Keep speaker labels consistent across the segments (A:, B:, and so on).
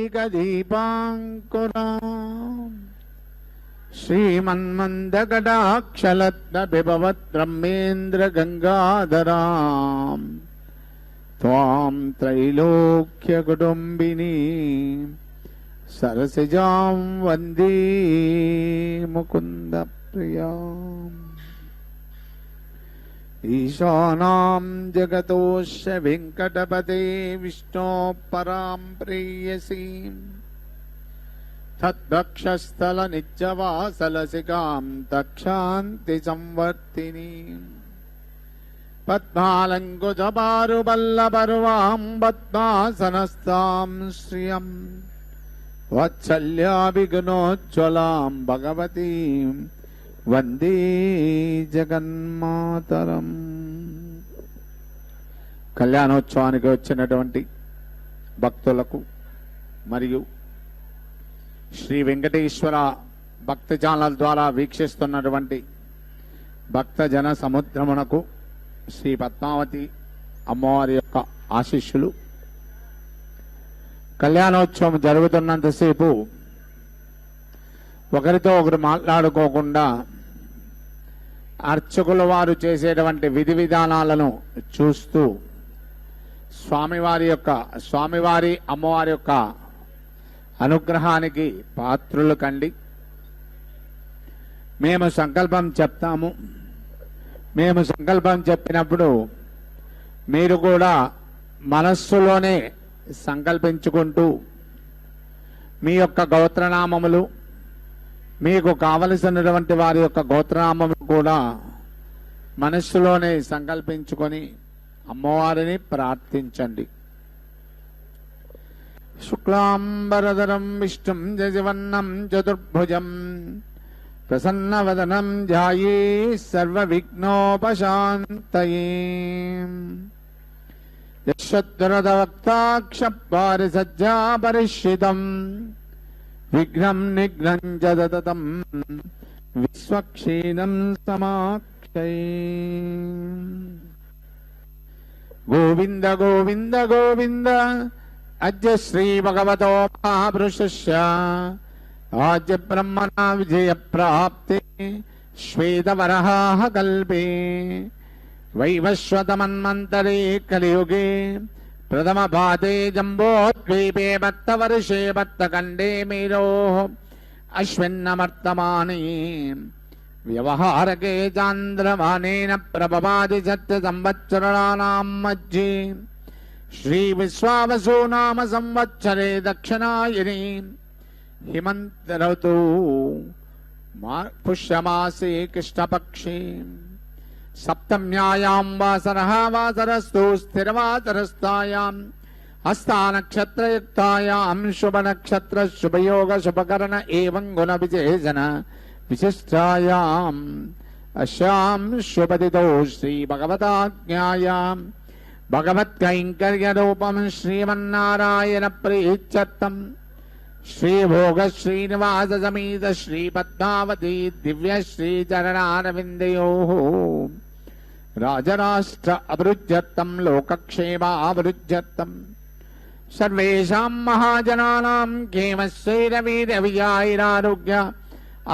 A: पुण्डरीकदीपाङ्कुराम् श्रीमन्मन्दकटाक्षलब्धबिभवद्ब्रह्मेन्द्रगङ्गाधराम् त्वां त्रैलोक्यकुटुम्बिनी सरसिजां वन्दे मुकुन्दप्रियाम्। ईशानां जगतोऽस्य वेङ्कटपते विष्णोः परां प्रेयसीम् तद्भक्षस्थलनित्यवासलसिकां तक्षान्ति संवर्तिनीम् पद्मालङ्कुशपारुपल्लपर्वां पद्मासनस्तां श्रियं वात्सल्याभिगुणोज्ज्वलां भगवतीं वन्दे జగన్మాతరం. కళ్యాణోత్సవానికి వచ్చినటువంటి భక్తులకు మరియు శ్రీ వెంకటేశ్వర భక్తి ఛానల్ ద్వారా వీక్షిస్తున్నటువంటి భక్తజన సముద్రమునకు శ్రీ పద్మావతి అమ్మవారి యొక్క ఆశీస్సులు. కళ్యాణోత్సవం జరుగుతున్నంతసేపు ఒకరితో ఒకరు మాట్లాడుకోకుండా అర్చకుల వారు చేసేటువంటి విధి విధానాలను చూస్తూ స్వామివారి అమ్మవారి యొక్క అనుగ్రహానికి పాత్రులు కండి. మేము సంకల్పం చెప్తాము. మేము సంకల్పం చెప్పినప్పుడు మీరు కూడా మనస్సులోనే సంకల్పించుకుంటూ మీ యొక్క గోత్రనామములు, మీకు కావలసినటువంటి వారి యొక్క గోత్రనామములు కూడా మనస్సులోనే సంకల్పించుకొని అమ్మవారిని ప్రార్థించండి. శుక్లాంబరధరం విష్ణుం జయవర్ణం చతుర్భుజం ప్రసన్నవదనం ధ్యాయే సర్వవిఘ్నోపశాంతయే. యశ్వద్వరదవక్తాక్షపారిసజ్జా పరిష్ఠితం విఘ్నం నిఘ్నం జదతం విశ్వక్షీణం సమాక్షయే. గోవింద గోవింద గోవింద అద్య శ్రీ భగవతో మహాపురుషస్య ఆద్య బ్రహ్మణా విజయ ప్రాప్తే శ్వేతవరహాః కల్పే వైవస్వతమన్వంతరే కలియుగే ప్రథమ పాదే జంబోద్వీపే భక్తవర్షే భక్తఖండే మేరోః అశ్విన్నమర్తమానే వ్యవహారకే చాంద్రమానేన ప్రభవాది సత్య సంవత్సరాణాం మధ్యే శ్రీ విశ్వావసో నామ సంవత్సరే దక్షిణాయనే హిమంత ఋతౌ పుష్యమాసే కృష్ణపక్షే సప్తమ్యాయాం వాసరః వాసరస్తు స్థిరవాసరస్తాయాం హస్తానక్షత్రయుక్తాయాం శుభనక్షత్ర శుభయోగ శుభకరణ ఏవం గుణ విశేషణ విశిష్టాయాం అస్యాం శుభతిథౌ శ్రీ భగవతాజ్ఞాయాం భగవత్కైంకర్యరూపం శ్రీమన్నారాయణ ప్రీత్యర్థం శ్రీభోగ శ్రీనివాస సమేత శ్రీ పద్మావతి దివ్య శ్రీచరణారవిందయోః రాజరాష్ట్ర అభివృద్ధ్యర్థం లోకక్షేమాభివృద్ధ్యర్థం సర్వేషాం మహాజనానాం క్షేమశ్చైరవీర్యవిజయాైరారోగ్య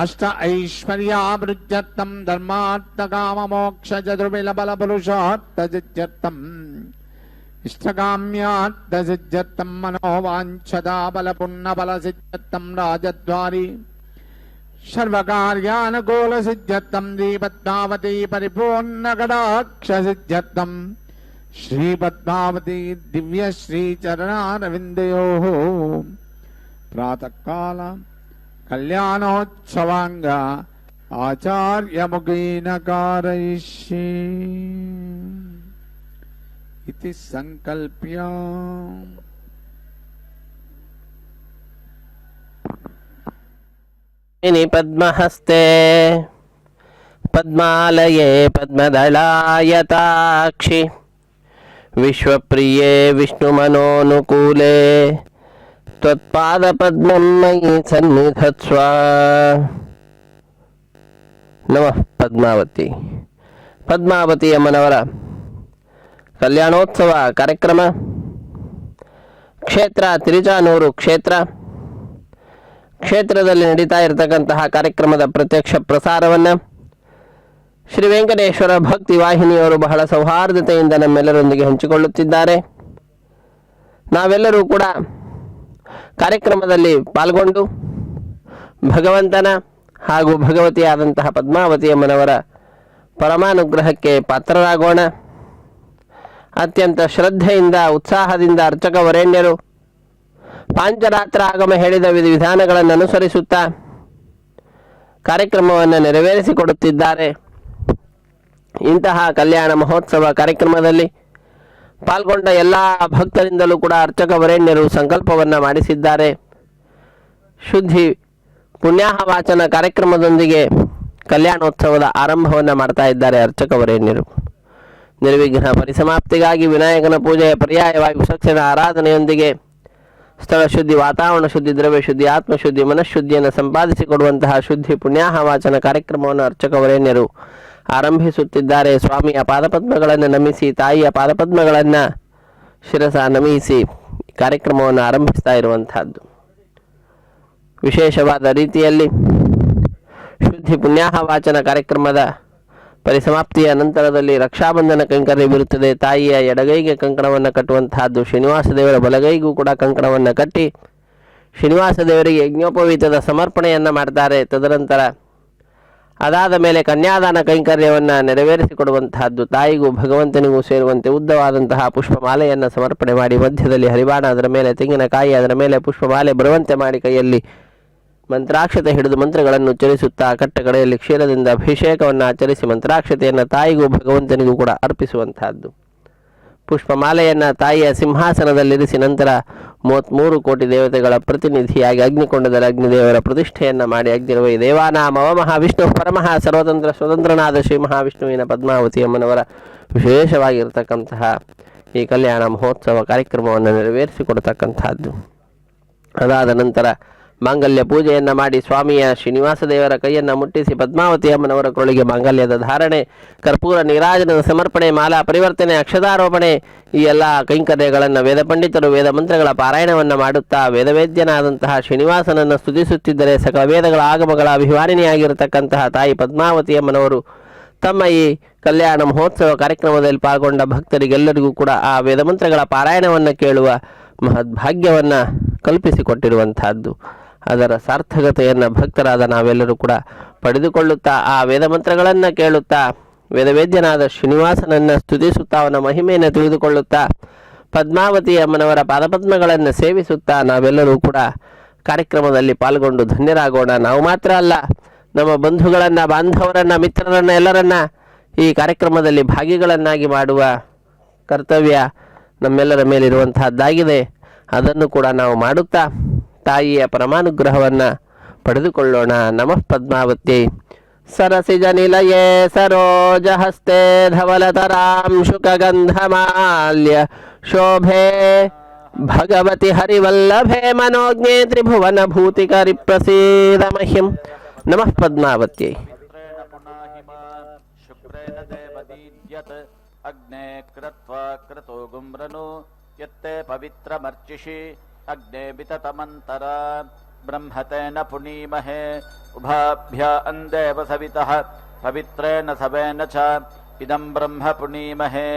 A: అష్ట ఐశ్వర్యాభివృద్ధ్యర్థం ధర్మార్థకామమోక్ష చతుర్బలబలపురుషార్థసిద్ధ్యర్థం ఇష్టకామ్యార్థసిద్ధ్యర్థం మనోవాంఛతాబలపున్నబలసిద్ధ్యర్థం రాజద్వారి సర్వకార్యానుకూలసిద్ధ్యర్థం శ్రీపద్మావతి పరిపూర్ణకటాక్షసిద్ధ్యర్థం శ్రీపద్మావతి దివ్య శ్రీచరణారవిందయోః ప్రాతకాల కళ్యాణోత్సవాంగా ఆచార్యముఖేన కారయిష్యే इति संकल्प्य
B: पद्महस्ते पद्मालये पद्मदलायताक्षि विश्वप्रिये विष्णुमनोनुकूले त्वत्पादपद्मं मयि सन्निधत्स्व। नमः पद्मावती. ಪದ್ಮಾವತಿ ಅಮ್ಮನವರ ಕಲ್ಯಾಣೋತ್ಸವ ಕಾರ್ಯಕ್ರಮ ಕ್ಷೇತ್ರ ತಿರುಚಾನೂರು ಕ್ಷೇತ್ರದಲ್ಲಿ ನಡೀತಾ ಇರತಕ್ಕಂತಹ ಕಾರ್ಯಕ್ರಮದ ಪ್ರತ್ಯಕ್ಷ ಪ್ರಸಾರವನ್ನು ಶ್ರೀ ವೆಂಕಟೇಶ್ವರ ಭಕ್ತಿ ವಾಹಿನಿಯವರು ಬಹಳ ಸೌಹಾರ್ದತೆಯಿಂದ ನಮ್ಮೆಲ್ಲರೊಂದಿಗೆ ಹಂಚಿಕೊಳ್ಳುತ್ತಿದ್ದಾರೆ. ನಾವೆಲ್ಲರೂ ಕೂಡ ಕಾರ್ಯಕ್ರಮದಲ್ಲಿ ಪಾಲ್ಗೊಂಡು ಭಗವಂತನ ಹಾಗೂ ಭಗವತಿಯಾದಂತಹ ಪದ್ಮಾವತಿ ಅಮ್ಮನವರ ಪರಮಾನುಗ್ರಹಕ್ಕೆ ಪಾತ್ರರಾಗೋಣ. ಅತ್ಯಂತ ಶ್ರದ್ಧೆಯಿಂದ ಉತ್ಸಾಹದಿಂದ ಅರ್ಚಕ ವರೇಣ್ಯರು ಪಾಂಚರಾತ್ರ ಆಗಮ ಹೇಳಿದ ವಿಧಿವಿಧಾನಗಳನ್ನು ಅನುಸರಿಸುತ್ತಾ ಕಾರ್ಯಕ್ರಮವನ್ನು ನೆರವೇರಿಸಿಕೊಡುತ್ತಿದ್ದಾರೆ. ಇಂತಹ ಕಲ್ಯಾಣ ಮಹೋತ್ಸವ ಕಾರ್ಯಕ್ರಮದಲ್ಲಿ ಪಾಲ್ಗೊಂಡ ಎಲ್ಲ ಭಕ್ತರಿಂದಲೂ ಕೂಡ ಅರ್ಚಕ ವರೇಣ್ಯರು ಸಂಕಲ್ಪವನ್ನು ಮಾಡಿಸಿದ್ದಾರೆ. ಶುದ್ಧಿ ಪುಣ್ಯಾಹ ವಾಚನ ಕಾರ್ಯಕ್ರಮದೊಂದಿಗೆ ಕಲ್ಯಾಣೋತ್ಸವದ ಆರಂಭವನ್ನು ಮಾಡ್ತಾ ಇದ್ದಾರೆ ಅರ್ಚಕ ವರೇಣ್ಯರು. ನಿರ್ವಿಘ್ನ ಪರಿಸಮಾಪ್ತಿಗಾಗಿ ವಿನಾಯಕನ ಪೂಜೆಯ ಪರ್ಯಾಯವಾಗಿ ವಿಸರ್ಜನ ಆರಾಧನೆಯೊಂದಿಗೆ ಸ್ಥಳ ಶುದ್ಧಿ, ವಾತಾವರಣ ಶುದ್ಧಿ, ದ್ರವ್ಯ ಶುದ್ಧಿ, ಆತ್ಮಶುದ್ಧಿ, ಮನಃಶುದ್ಧಿಯನ್ನು ಸಂಪಾದಿಸಿಕೊಡುವಂತಹ ಶುದ್ಧಿ ಪುಣ್ಯಾಹ ವಾಚನ ಕಾರ್ಯಕ್ರಮವನ್ನು ಅರ್ಚಕ ವರೇಣ್ಯರು ಆರಂಭಿಸುತ್ತಿದ್ದಾರೆ. ಸ್ವಾಮಿಯ ಪಾದಪದ್ಮಗಳನ್ನು ನಮಿಸಿ, ತಾಯಿಯ ಪಾದಪದ್ಮಗಳನ್ನು ಶಿರಸ ನಮಿಸಿ ಕಾರ್ಯಕ್ರಮವನ್ನು ಆರಂಭಿಸ್ತಾ ಇರುವಂತಹದ್ದು. ವಿಶೇಷವಾದ ರೀತಿಯಲ್ಲಿ ಶುದ್ಧಿ ಪುಣ್ಯಾಹ ವಾಚನ ಕಾರ್ಯಕ್ರಮದ ಪರಿಸಮಾಪ್ತಿಯ ನಂತರದಲ್ಲಿ ರಕ್ಷಾಬಂಧನ ಕೈಂಕರ್ಯವಿರುತ್ತದೆ. ತಾಯಿಯ ಎಡಗೈಗೆ ಕಂಕಣವನ್ನು ಕಟ್ಟುವಂತಹದ್ದು, ಶ್ರೀನಿವಾಸ ದೇವರ ಬಲಗೈಗೂ ಕೂಡ ಕಂಕಣವನ್ನು ಕಟ್ಟಿ ಶ್ರೀನಿವಾಸ ದೇವರಿಗೆ ಯಜ್ಞೋಪವೀತದ ಸಮರ್ಪಣೆಯನ್ನು ಮಾಡ್ತಾರೆ. ತದನಂತರ ಅದಾದ ಮೇಲೆ ಕನ್ಯಾದಾನ ಕೈಂಕರ್ಯವನ್ನು ನೆರವೇರಿಸಿಕೊಡುವಂತಹದ್ದು. ತಾಯಿಗೂ ಭಗವಂತನಿಗೂ ಸೇರುವಂತೆ ಉದ್ದವಾದಂತಹ ಪುಷ್ಪಮಾಲೆಯನ್ನು ಸಮರ್ಪಣೆ ಮಾಡಿ ಮಧ್ಯದಲ್ಲಿ ಹರಿವಾಣ, ಅದರ ಮೇಲೆ ತೆಂಗಿನಕಾಯಿ, ಅದರ ಮೇಲೆ ಪುಷ್ಪಮಾಲೆ ಬರುವಂತೆ ಮಾಡಿ ಕೈಯಲ್ಲಿ ಮಂತ್ರಾಕ್ಷತೆ ಹಿಡಿದು ಮಂತ್ರಗಳನ್ನು ಉಚ್ಚರಿಸುತ್ತಾ ಕಟ್ಟ ಕಡೆಯಲ್ಲಿ ಕ್ಷೀರದಿಂದ ಅಭಿಷೇಕವನ್ನು ಆಚರಿಸಿ ಮಂತ್ರಾಕ್ಷತೆಯನ್ನು ತಾಯಿಗೂ ಭಗವಂತನಿಗೂ ಕೂಡ ಅರ್ಪಿಸುವಂತಹದ್ದು. ಪುಷ್ಪಮಾಲೆಯನ್ನು ತಾಯಿಯ ಸಿಂಹಾಸನದಲ್ಲಿರಿಸಿ ನಂತರ 33 ಕೋಟಿ ದೇವತೆಗಳ ಪ್ರತಿನಿಧಿಯಾಗಿ ಅಗ್ನಿಕೊಂಡದಲ್ಲಿ ಅಗ್ನಿದೇವರ ಪ್ರತಿಷ್ಠೆಯನ್ನು ಮಾಡಿ ಅಗ್ನಿರ್ವೈ ದೇವಾನಾಮವ ಮಹಾವಿಷ್ಣು ಪರಮಃ ಸರ್ವತಂತ್ರ ಸ್ವತಂತ್ರನಾದ ಶ್ರೀ ಮಹಾವಿಷ್ಣುವಿನ ಪದ್ಮಾವತಿ ಅಮ್ಮನವರ ವಿಶೇಷವಾಗಿರತಕ್ಕಂತಹ ಈ ಕಲ್ಯಾಣ ಮಹೋತ್ಸವ ಕಾರ್ಯಕ್ರಮವನ್ನು ನೆರವೇರಿಸಿಕೊಡ್ತಕ್ಕಂತಹದ್ದು. ಅದಾದ ನಂತರ ಮಾಂಗಲ್ಯ ಪೂಜೆಯನ್ನು ಮಾಡಿ ಸ್ವಾಮಿಯ ಶ್ರೀನಿವಾಸ ದೇವರ ಕೈಯನ್ನು ಮುಟ್ಟಿಸಿ ಪದ್ಮಾವತಿ ಅಮ್ಮನವರ ಕೊರಳಿಗೆ ಮಾಂಗಲ್ಯದ ಧಾರಣೆ, ಕರ್ಪೂರ ನೀರಾಜನದ ಸಮರ್ಪಣೆ, ಮಾಲಾ ಪರಿವರ್ತನೆ, ಅಕ್ಷತಾರೋಪಣೆ, ಈ ಎಲ್ಲ ಕೈಂಕರ್ಯಗಳನ್ನು ವೇದ ಪಂಡಿತರು ವೇದ ಮಂತ್ರಗಳ ಪಾರಾಯಣವನ್ನು ಮಾಡುತ್ತಾ ವೇದವೇದ್ಯನಾದಂತಹ ಶ್ರೀನಿವಾಸನನ್ನು ಸ್ತುತಿಸುತ್ತಿದ್ದರೆ ಸಕಲ ವೇದಗಳ ಆಗಮಗಳ ಅಭಿಮಾನಿನಿಯಾಗಿರತಕ್ಕಂತಹ ತಾಯಿ ಪದ್ಮಾವತಿ ಅಮ್ಮನವರು ತಮ್ಮ ಈ ಕಲ್ಯಾಣ ಮಹೋತ್ಸವ ಕಾರ್ಯಕ್ರಮದಲ್ಲಿ ಪಾಲ್ಗೊಂಡ ಭಕ್ತರಿಗೆಲ್ಲರಿಗೂ ಕೂಡ ಆ ವೇದಮಂತ್ರಗಳ ಪಾರಾಯಣವನ್ನು ಕೇಳುವ ಮಹದ್ಭಾಗ್ಯವನ್ನು ಕಲ್ಪಿಸಿಕೊಟ್ಟಿರುವಂತಹದ್ದು. ಅದರ ಸಾರ್ಥಕತೆಯನ್ನು ಭಕ್ತರಾದ ನಾವೆಲ್ಲರೂ ಕೂಡ ಪಡೆದುಕೊಳ್ಳುತ್ತಾ ಆ ವೇದಮಂತ್ರಗಳನ್ನು ಕೇಳುತ್ತಾ ವೇದವೇದ್ಯನಾದ ಶ್ರೀನಿವಾಸನನ್ನು ಸ್ತುತಿಸುತ್ತಾ ಅವನ ಮಹಿಮೆಯನ್ನು ತಿಳಿದುಕೊಳ್ಳುತ್ತಾ ಪದ್ಮಾವತಿ ಅಮ್ಮನವರ ಪಾದಪದ್ಮಗಳನ್ನು ಸೇವಿಸುತ್ತಾ ನಾವೆಲ್ಲರೂ ಕೂಡ ಕಾರ್ಯಕ್ರಮದಲ್ಲಿ ಪಾಲ್ಗೊಂಡು ಧನ್ಯರಾಗೋಣ. ನಾವು ಮಾತ್ರ ಅಲ್ಲ, ನಮ್ಮ ಬಂಧುಗಳನ್ನು, ಬಾಂಧವರನ್ನು, ಮಿತ್ರರನ್ನು ಎಲ್ಲರನ್ನ ಈ ಕಾರ್ಯಕ್ರಮದಲ್ಲಿ ಭಾಗಿಗಳನ್ನಾಗಿ ಮಾಡುವ ಕರ್ತವ್ಯ ನಮ್ಮೆಲ್ಲರ ಮೇಲಿರುವಂತಹದ್ದಾಗಿದೆ. ಅದನ್ನು ಕೂಡ ನಾವು ಮಾಡುತ್ತಾ ತಾಯಿಯ ಪರಮಾನುಗ್ರಹವನ್ನು ಪಡೆದುಕೊಳ್ಳೋಣ. ನಮಃ ಪದ್ಮಾವತಿ. ಸರಸಿಜ ನಿಲಯೇ ಸರೋಜ ಹಸ್ತೆ ಧವಲತರಾಂ ಶುಕಗಂಧಮಾಲ್ಯ ಶೋಭೆ ಭಗವತಿ ಹರಿವಲ್ಲಭೆ ಮನೋಜ್ಞೆ ತ್ರಿಭುವನ ಭೂತಿಕರಿ ಪ್ರಸೀದ ಮಹ್ಯಂ. ನಮಃ ಪದ್ಮಾವತಿ.
C: ಅಗ್ನೇ ಕೃತ್ವಾ ಕೃತೋ ಗುಮ್ರನು ಯತ್ತೆ ಪವಿತ್ರಮರ್ಚಿಷಿ ಅಗ್ನೇ ವಿತತಮಂತರ ಬ್ರಹ್ಮತೇನ ಪುನೀಮಹೇ ಉಭಾಭ್ಯ ಅಂದೇವ ಸವಿತಃ ಪವಿತ್ರೇಣ ಸವೇನ ಚ ಇದಂ ಬ್ರಹ್ಮ ಪುನೀಮಹೇ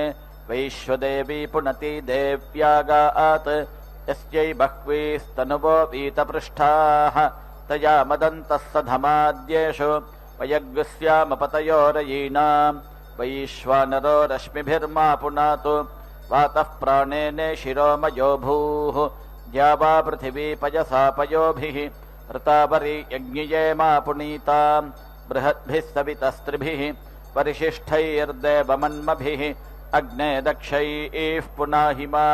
C: ವೈಶ್ವದೇವಿ ಪುನತಿ ದೇವ್ಯಾಗಾತ್ ಯಸ್ಯೈ ಬಹ್ವೀಸ್ತನುವೋ ವೀತಪೃಷ್ಠಾಃ ತಯಾ ಮದಂತಃ ಸಧಮಾದ್ಯೇಷು ವಯಗ್ಸ್ಯಾಮ ಪತಯೋರಯೀನಾಂ ವೈಶ್ವಾನರೋ ರಶ್ಮಿಭಿರ್ಮಾ ಪುನಾತು ವಾತಃ ಪ್ರಾಣೇನೆ ಶಿರೋಮಯೋ ಭೂಃ ದ್ಯಾವಾ ಪೃಥಿವೀ ಪಯಸಾ ಪಯೋಭಿಃ ಋತಾವರಿ ಯಜ್ಞಿಯೇ ಮಾ ಪುನೀತಾಂ ಬೃಹದ್ಭಿಃ ಸವಿತಸ್ತ್ರಿಭಿಃ ಪರಿಶಿಷ್ಠೈರ್ದೇವಮನ್ಮಭಿಃ ಅಗ್ನೇ ದಕ್ಷೈಃ ಪುನಾಹಿಮಾ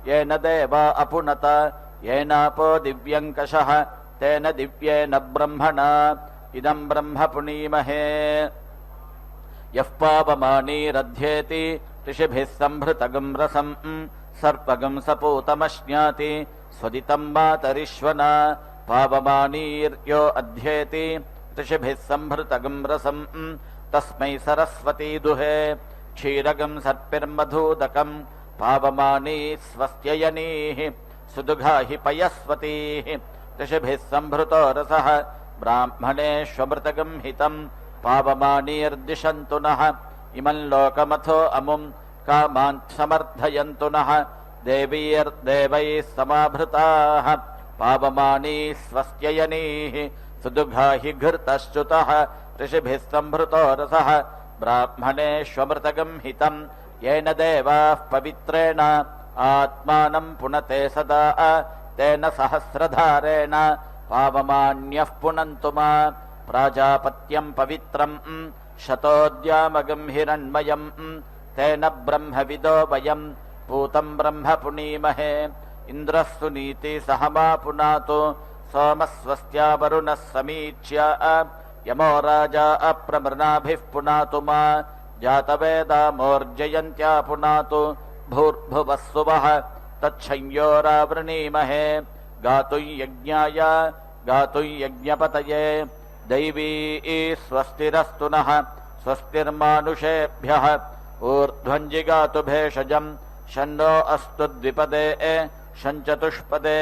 C: ಯೇನ ದೇವಾ ಅಪುನತ ಯೇನಾಪೋ ದಿವ್ಯಂಕಷಃ ತೇನ ದಿವ್ಯೇನ ಬ್ರಹ್ಮಣ ಇದಂ ಬ್ರಹ್ಮ ಪುನೀಮಹೇ. ಯಃ ಪಾವಮಾನೀರಧ್ಯೇತಿ ಋಷಿಭಿಃ ಸಂಭೃತಗಂ ರಸಂ ಸರ್ಪಗಂ ಸಪೂತಮಶ್ನಾತಿ ಸ್ವದಿತಂ ಮಾತರಿಶ್ವನ ಪಾವಮಾನೀರ್ಯೋ ಅಧ್ಯೇತಿ ಋಷಿಭಿಃ ಸಂಭೃತಗಂ ರಸಂ ತಸ್ಮೈ ಸರಸ್ವತೀ ದುಹೇ ಕ್ಷೀರಗಂ ಸರ್ಪಿರ್ಮಧೂದಕಂ ಪಾವಮಾನೀ ಸ್ವಸ್ತ್ಯಯನೀಃ सुदुघा हि पयस्वतीः ऋषिभिः सम्भृतो रसः ब्राह्मणेष्वमृतगं हितं पावमानीर्दिशन्तु नः इमं लोकमथो अमुं कामान् समर्थयन्तु नः देवीर्देवैः समाभृताः पावमानी स्वस्त्ययनीः सुदुघा हि घृतश्च्युतः ऋषिभिः सम्भृतो रसः ब्राह्मणेष्वमृतगं हितं येन देवाः पवित्रेण आत्मानं पुनते सदा तेन सहस्रधारेण पावमान्यः पुनन्तु मा प्राजापत्यं पवित्रं शतोद्यामगं हिरण्मयं तेन ब्रह्मविदो वयं पूतं ब्रह्म पुनीमहे इन्द्रः सुनीति सहमा पुनातु सोमस्वस्त्या वरुणः समीच्य यमो राजा अप्रमृणाभिः पुनातु मा जातवेदामोर्जयन्त्या पुनातु भूर्भुवः सुवः तच्छंयोरावृणीमहे गातुं यज्ञाय गातुं यज्ञपतये दैवी स्वस्तिरस्तु नः स्वस्तिर्मानुषेभ्यः ऊर्ध्वञ्जिगातु भेषजं शन्नो अस्तु द्विपदे शञ्चतुष्पदे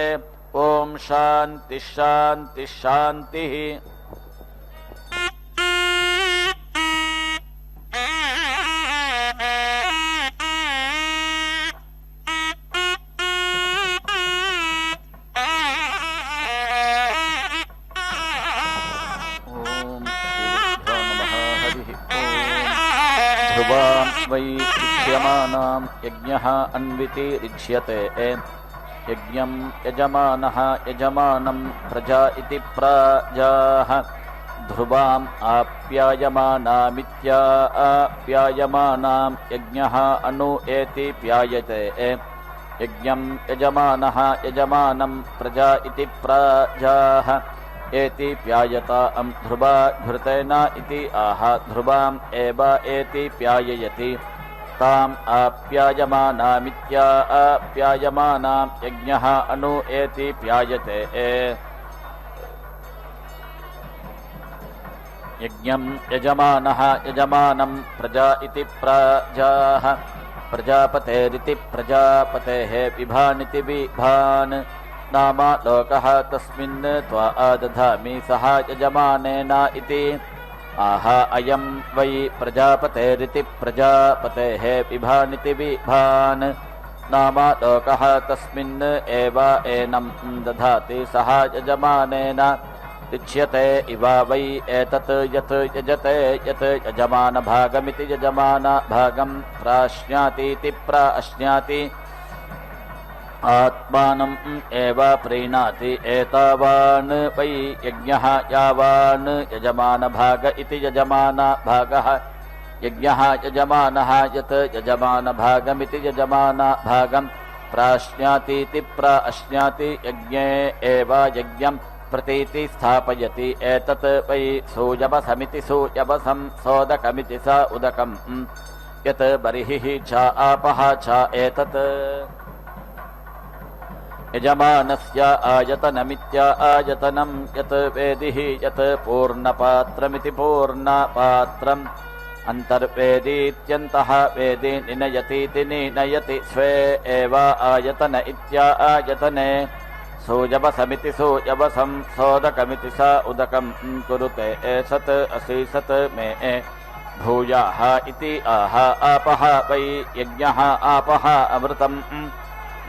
C: ॐ शान्तिः शान्तिः शान्तिः। ध्रुवां वै ऋक्ष्यमाणां यज्ञः अन्वितिरिच्यते यज्ञं यजमानः यजमानं प्रजा इति प्राजाः ध्रुवाम् आप्यायमानामित्याप्यायमानां यज्ञः अनु एति प्यायते यज्ञं यजमानः यजमानं प्रजा इति प्राजाः एति प्यायतां ध्रुवा घृतेन इति आह ध्रुवाम् एव एति प्याययति ताम् आप्यायमानामित्याप्यायमानां यज्ञः अनु एति प्यायते यज्ञं यजमानः यजमानं प्रजा इति प्राजाः प्रजापतेरिति प्रजापतेः विभानिति विभान् नाम लोकः तस्मिन् त्वा आदधामि सः यजमानेन इति आह अयं वै प्रजापतेरिति प्रजापतेः विभानिति विभान् नाम लोकः तस्मिन् एव एनं दधाति सः यजमानेन इच्यते इव वै एतत् यत् यजते यत् यजमानभागमिति यजमानभागं प्राश्नातीति प्राश्नाति आत्मानम् एव प्रीणाति एतावान् वै यज्ञः यावान् यजमानभाग इति यजमानभागः यज्ञः यजमानः यत् यजमानभागमिति यजमानभागं प्राश्नातीति प्राश्नाति यज्ञे एव यज्ञं प्रतीति स्थापयति एतत् वै सूयवसमिति सूयवसं सोदकमिति स उदकं यत् बर्हिः च आपः च एतत् यजमानस्य आयतनमित्या आयतनं यत् वेदिः यत् पूर्णपात्रमिति पूर्णपात्रम् अन्तर्वेदीत्यन्तः वेदी निनयतीति निनयति स्वे एव आयतन इत्या आयतने सूयवसमिति सूयवसं सोदकमिति स उदकं कुरुते सत् असि सत् मे भूयाः इति आह आपः वै यज्ञः आपः अमृतम्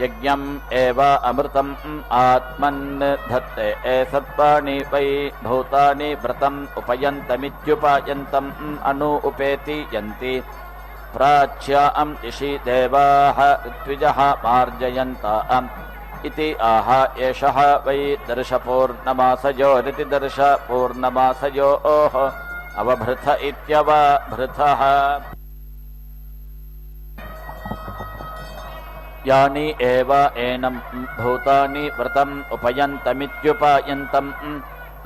C: यज्ञम् एव अमृतम् आत्मन् धत्ते सत्त्वानि वै भूतानि व्रतम् उपयन्तमित्युपायन्तम् अनु उपेति यन्ति प्राच्याम् इषि देवाः ऋत्विजः मार्जयन्ताम् इति आह एषः वै दर्शपूर्णमासयोरिति दर्शपूर्णमासयोः अवभृथ इत्यवभृथः यानि एव एनं भूतानि व्रतम् उपयन्तमित्युपायन्तम्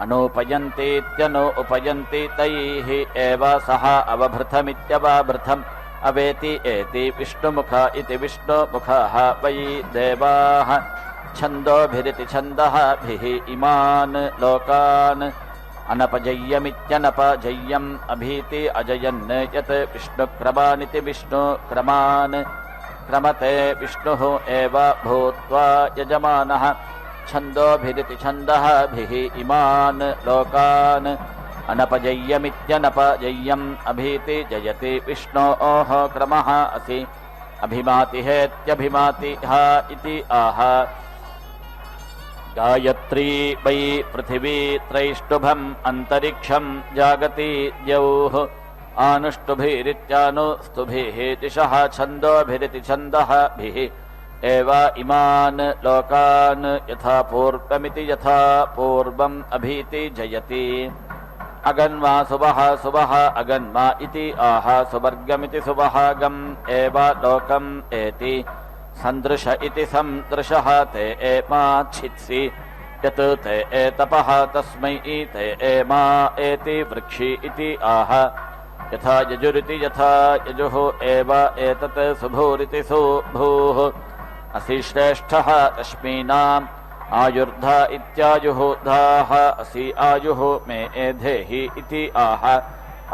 C: अनुपयन्तीत्यनु उपयन्ति तैः एव सः अवभृथमित्यवभृथम् अवेति एति विष्णुमुख इति विष्णुमुखः वै देवाः छन्दोभिरिति छन्दःभिः इमान् लोकान् अनपजय्यमित्यनपजय्यम् अभीति अजयन् यत् विष्णुक्रमानिति विष्णुक्रमान् क्रमते विष्णुः एव भूत्वा यजमानः छन्दोभिरिति छन्दःभिः इमान् लोकान् अनपजय्यमित्यनपजय्यम् अभीति जयति विष्णोः क्रमः असि अभिमातिहेत्यभिमातिः इति आह गायत्री वै पृथिवी त्रैष्टुभम् अन्तरिक्षम् जागति द्यौः आनुष्टुभिरित्यानुस्तुभिः दिशः छन्दोभिरिति छन्दःभिः एव इमान् लोकान् यथा पूर्वमिति यथा पूर्वम् अभीति जयति अगन्वा सुवः सुवः अगन्वा इति आह सुवर्गमिति सुवहागम् एव लोकम् एति सन्दृश इति सन्दृशः ते एमाच्छित्सि यत् ते एतपः तस्मै ते एमा एति वृक्षि इति आह यथा यजुरिति यथा यजुः एव एतत् सुभूरिति सुभूः असि श्रेष्ठः रश्मीनाम् आयुर्धा इत्यायुः धाः असि आयुः मे एधेहि इति आह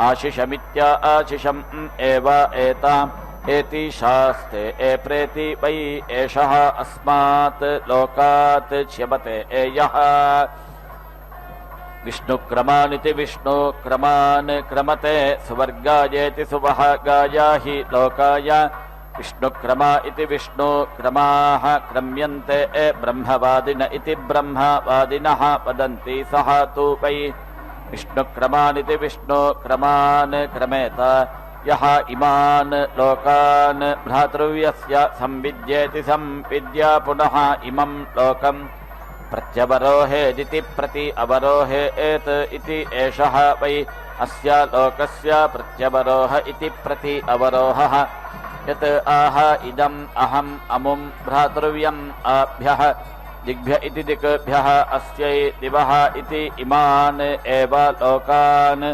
C: आशिषमित्या आशिषम् एव एताम् एति शास्ते एप्रेति वै एषः अस्मात् लोकात् च्यवते एयः विष्णुक्रमानिति विष्णुक्रमान् क्रमते सुवर्गायेति सुवहागाय हि लोकाय विष्णुक्रमा इति विष्णुक्रमाः क्रम्यन्ते ब्रह्मवादिन इति ब्रह्मवादिनः वदन्ति सः तु वै विष्णुक्रमानिति विष्णुक्रमान् क्रमेत यः इमान् लोकान् भ्रातृव्यस्य संविद्येति संविद्या पुनः इमं लोकम् प्रत्यवरोहेदिति प्रति अवरोहेत् इति एषः वै अस्य लोकस्य प्रत्यवरोह इति प्रति अवरोहः यत् आह इदम् अहम् अमुम् भ्रातृव्यम् आभ्यः दिग्भ्य इति दिक्भ्यः अस्यै दिवः इति इमान् एव लोकान्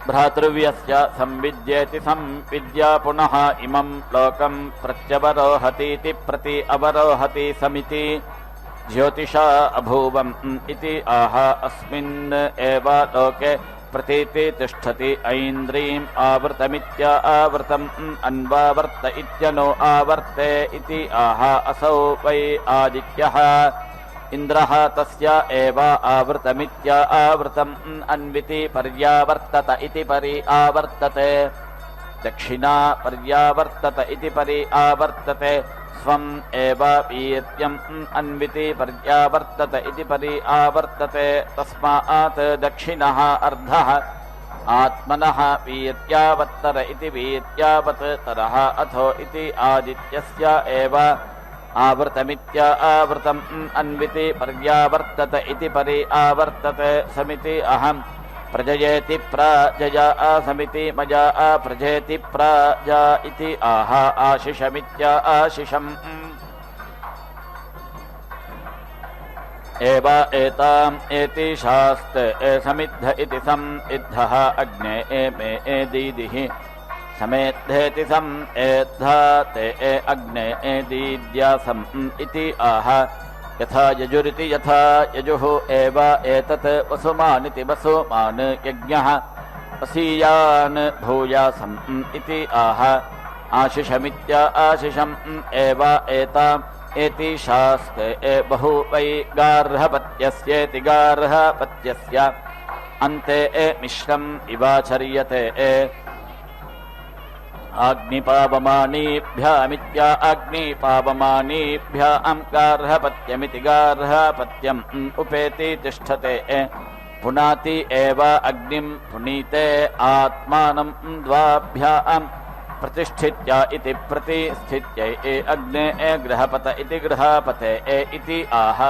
C: भ्रातृव्यस्य संविद्येति संविद्या पुनः इमं लोकम् प्रत्यवरोहतीति प्रति अवरोहति समिति ज्योतिषा अभूवम् इति आह अस्मिन् एव लोके प्रतीति तिष्ठति ऐन्द्रीम् आवृतमित्या आवृतम् अन्वावर्त इत्यनो आवर्ते इति आह असौ वै आदित्यः इन्द्रः तस्य एव आवृतमित्या आवृतम् अन्विति पर्यावर्तत इति परि आवर्तते दक्षिणा पर्यावर्तत इति परि आवर्तते स्वम् एव वीर्यम् अन्विति पर्यावर्तत इति परि आवर्तते तस्मात् दक्षिणः अर्धः आत्मनः वीर्यावत्तर इति वीर्यावत्तरः अथो इति आदित्यस्य एव आवृतमित्या आवृतम् अन्विति पर्यावर्तत इति परि आवर्तते समिति अहम् प्रजयेति प्राजया समिति मया प्रजेति प्राजा इति आह आशिषमित्या आशिषम् एव एताम् एति शास्ते समिद्ध इति समिद्धः अग्ने मे दीदिः समेद्धेति सम् एद्धा ते अग्ने दीद्यासम् इति आह यथा यजुरिति यथा यजुः एव एतत् वसुमानिति वसुमान् यज्ञः वसीयान् भूयासम् इति आह आशिषमित्या आशिषम् एव एताम् एति शास्ते बहु वै गार्हपत्यस्येति गार्हपत्यस्य अन्ते मिश्रम् इवाचर्यते अग्निपावमानीभ्यामित्या अग्निपावमानीभ्याम् गार्हपत्यमिति गार्हपत्यम् उपेति तिष्ठते पुनाति एव अग्निम् पुनीते आत्मानम् द्वाभ्याम् प्रतिष्ठित्या इति प्रतिष्ठित्यै अग्ने गृहपत इति गृहपते इति आह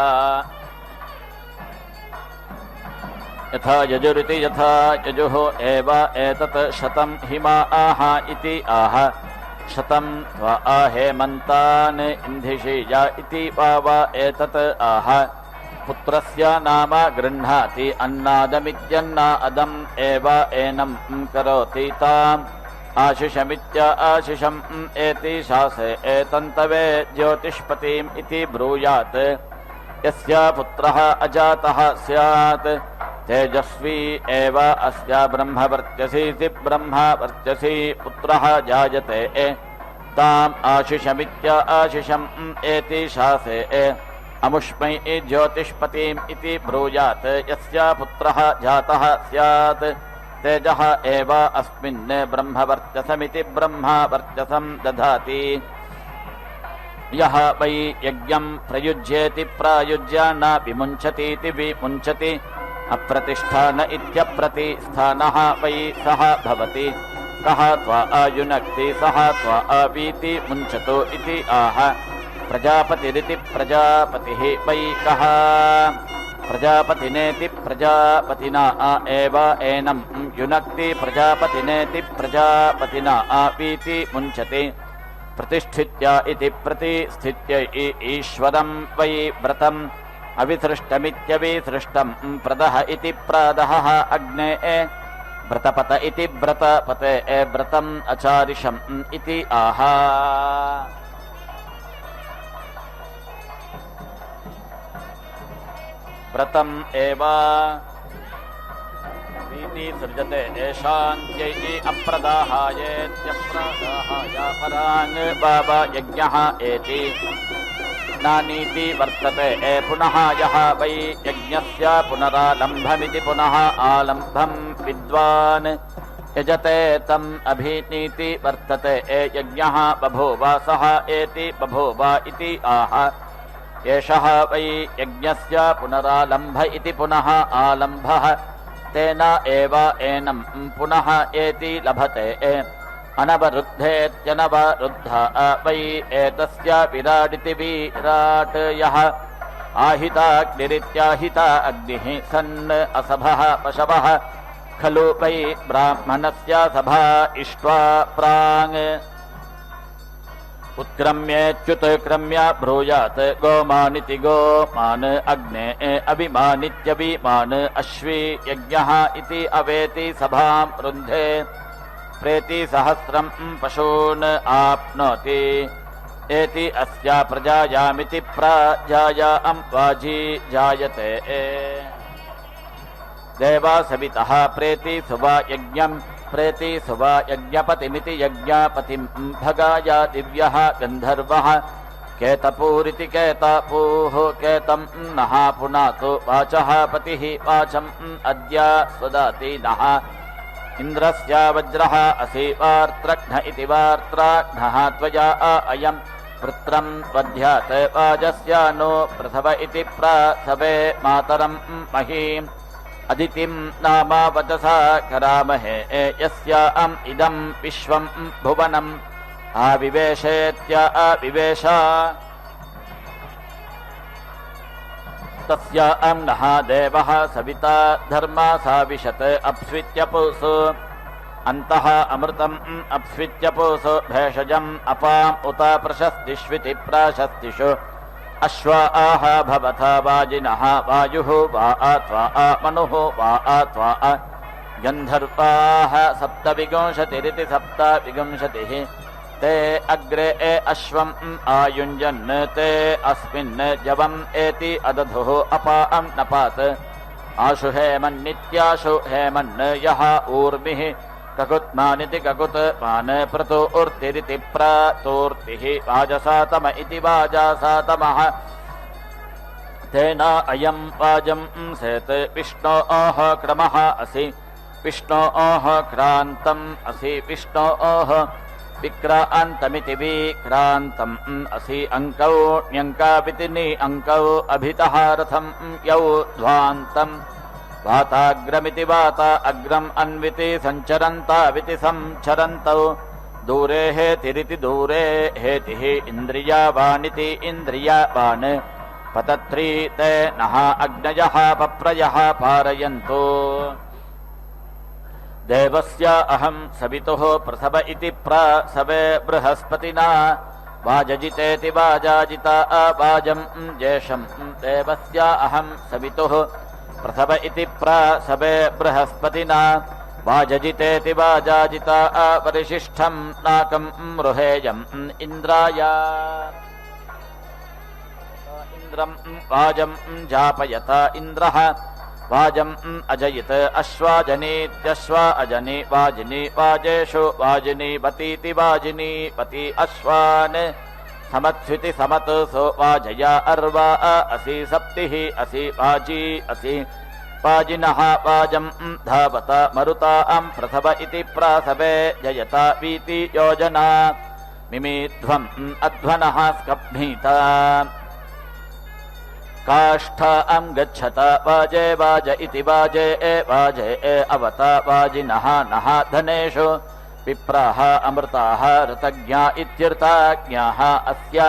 C: यथा यजुरिति यथा यजुः एव एतत् शतं हिमा आह इति आह शतं त्वा हेमन्तान् इन्धिषीया इति वाव एतत् आह पुत्रस्य नाम गृह्णाति अन्नादमित्यन्नादम् एव एनं करोति ताम् आशिषमित्या आशिषम् एति शासे एतन्तवे ज्योतिष्पतिम् इति ब्रूयात् यस्य पुत्रः अजातः स्यात् तेजस्वी एव अस्य ब्रह्मवर्चसीति ब्रह्मवर्चसी पुत्रः जायते ताम् आशिषमित्य आशिषम् एति शासे अमुष्मै ज्योतिष्पतिम् इति ब्रूयात् यस्य पुत्रः जातः स्यात् तेजः एव अस्मिन् ब्रह्मवर्चसमिति ब्रह्मवर्चसं दधाति यः वै यज्ञं प्रयुज्येति प्रायुज्य न विमुञ्चतीति विमुञ्चति अप्रतिष्ठान इत्यप्रतिष्ठानः वै सः भवति कः त्वा आयुनक्ति सः त्वा आवीति मुञ्चतो इति आह प्रजापतिरिति प्रजापतिः वै कः प्रजापतिनेति प्रजापतिना एव एनं युनक्ति प्रजापतिनेति प्रजापतिना आवीति मुञ्चति प्रतिष्ठित्य इति प्रतिष्ठित्य ईश्वरं वै व्रतम् अविसृष्टमित्यविसृष्टं प्रदः इति प्रादहः अग्ने व्रतपत इति व्रतपते व्रतम् अचारिषम् इति आह व्रतम् एव वीति सृजते येषान्त्यैः अप्रदाहायेत्यप्रदाहाय पराङ् बाबा यज्ञः एति नानीति वर्तते पुनः यः वै यज्ञस्य पुनरालम्भमिति पुनः आलम्भं विद्वान् यजते तम् अभिनीति वर्तते यज्ञः बभूव सः एति बभूव इति आह एषः वै यज्ञस्य पुनरालम्भ इति पुनः आलम्भः तेन एव एनं पुनः एति लभते अनवरुद्धेत्यनवरुद्धः वै एतस्य विराडिति विराट् यः आहिताग्निरित्याहिता अग्निः सन् असभः पशवः खलु वै ब्राह्मणस्य सभा इष्ट्वा प्राङ् उत्क्रम्येच्युत्क्रम्य ब्रूयात् गोमानिति गोमान् अग्ने अभिमानित्यभिमान् अश्वी यज्ञः इति अवेति सभां रुन्धे प्रेति सहस्रं पशून् आप्नोति एति अस्या प्रजायामिति प्रजायां वाजी जायते देवा सवितः प्रेति सुवा यज्ञम् प्रेति सुवा यज्ञपतिमिति यज्ञपतिं भगाया दिव्यः गन्धर्वः केतपूरिति केतपूः केतं नः पुनातु वाचः पतिः वाचम् अद्य स्वदाति नः इन्द्रस्य वज्रः असि वार्त्रघ्न इति वार्त्राघ्नः त्वया अयम् वृत्रं वध्यात् वाजस्य नो प्रसव इति प्रसवे मातरं महीम् अदितिं नाम वचसा करामहे यस्याम् इदं विश्वं भुवनम् आविवेशेत्य आविवेश तस्याम् नः देवः सविता धर्मा साविशत् अप्स्वित्यपुसु अन्तः अमृतम् अप्स्वित्यपुसु भेषजम् अपाम् उत प्रशस्तिष्विति प्राशस्तिषु अश्वा आह भवथा वाजिनः वायुः वा त्वा मनुः वा त्वा गन्धर्वाः सप्तविंशतिरिति सप्तविंशतिः ते अग्रे अश्वम् आयुञ्जन् ते अस्मिन् जवम् एति अदधुः अपाम् नपात् आशु हेमन्नित्याशु हेमन् यः ऊर्मिः ककुत्मानिति ककुत्मान् प्रतूर्तिरिति प्रतूर्तिः वाजसातम इति वाजासातमः तेन अयम् वाजम् सेत् विष्णोः क्रमः असि विष्णोः क्रान्तम् असि विष्णोः विक्रान्तमिति विक्रान्तम् असि अङ्कौ ण्यङ्काविति नि अङ्कौ अभितः रथम् यौ ध्वान्तम् वाताग्रमिति वाता अग्रम् अन्विति सञ्चरन्ताविति संचरन्तौ दूरे हेतिरिति दूरे हेतिः इन्द्रियावानिति इन्द्रियावान् पतत्री ते नः अग्नयः पप्रयः पारयन्तु देवस्य अहं सवितुः प्रसव इति प्रसवे बृहस्पतिना वाजजितेति वाजाजिता वाजं ज्येष्ठं देवस्य अहं सवितुः प्रसव इति प्रसवे बृहस्पतिना वाजजितेति वाजाजिता परिशिष्ठं नाकं रुहेयम् इन्द्राय इन्द्रं वाजं जापयत इन्द्रः वाजम् अजयित अश्वाजनीत्यश्वा अजनि वाजिनी वाजेषु वाजिनी पतीति वाजिनी पति अश्वान् समत्स्विति समत्सो वाजया अर्वा असि सप्तिः असि वाजी असि वाजिनः वाजम् धावत मरुतां प्रसव इति प्रासवे जयता वीति योजना मिमिध्वम् अध्वनः स्कभ्नीता काष्ठां गच्छत वाजे वाज इति वाजे वाजे अवत वाजिनः नः धनेषु विप्राः अमृताः ऋतज्ञा इत्यर्थाज्ञाः अस्य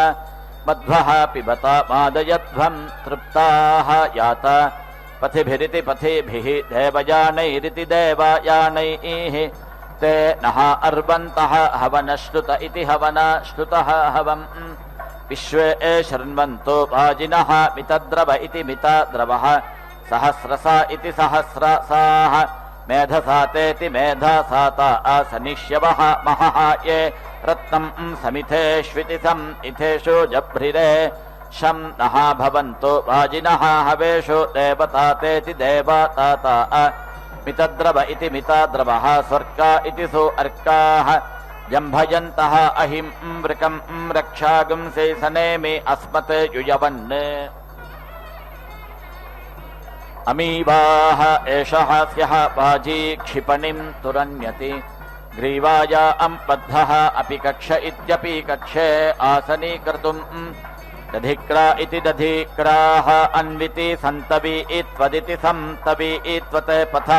C: मध्वः पिबत मादयध्वं तृप्ताः यात पथिभिरिति पथिभिः देवयानैरिति देवयानैः ते नः अर्वन्तः हवनश्रुत इति हवनश्रुतः हवम् विश्वे शृण्वन्तो वाजिनः मितद्रव इति मितद्रवः सहस्रसा इति सहस्रसाः मेधसातेति मेधसाता असनिष्यवः महः ये रत्नं समिथेष्विति सम् इथेषु जभ्रिरे शं नः भवन्तो वाजिनः हवेषु देवतातेति देवताता मितद्रव इति मितद्रवः स्वर्गा इति सु अर्काः जम्भयन्तः अहिं वृकं रक्षागं सेसनेमि अस्मत् युयवन् अमीवाः एषः स्यः वाजी क्षिपणिं तुरन्यति ग्रीवाया बद्धः अपि कक्ष इत्यपि कक्षे आसनीकर्तुं दधिक्रा इति दधिक्राः अन्विति सन्तवि इत्वदिति सन्तवि इत्वते पथ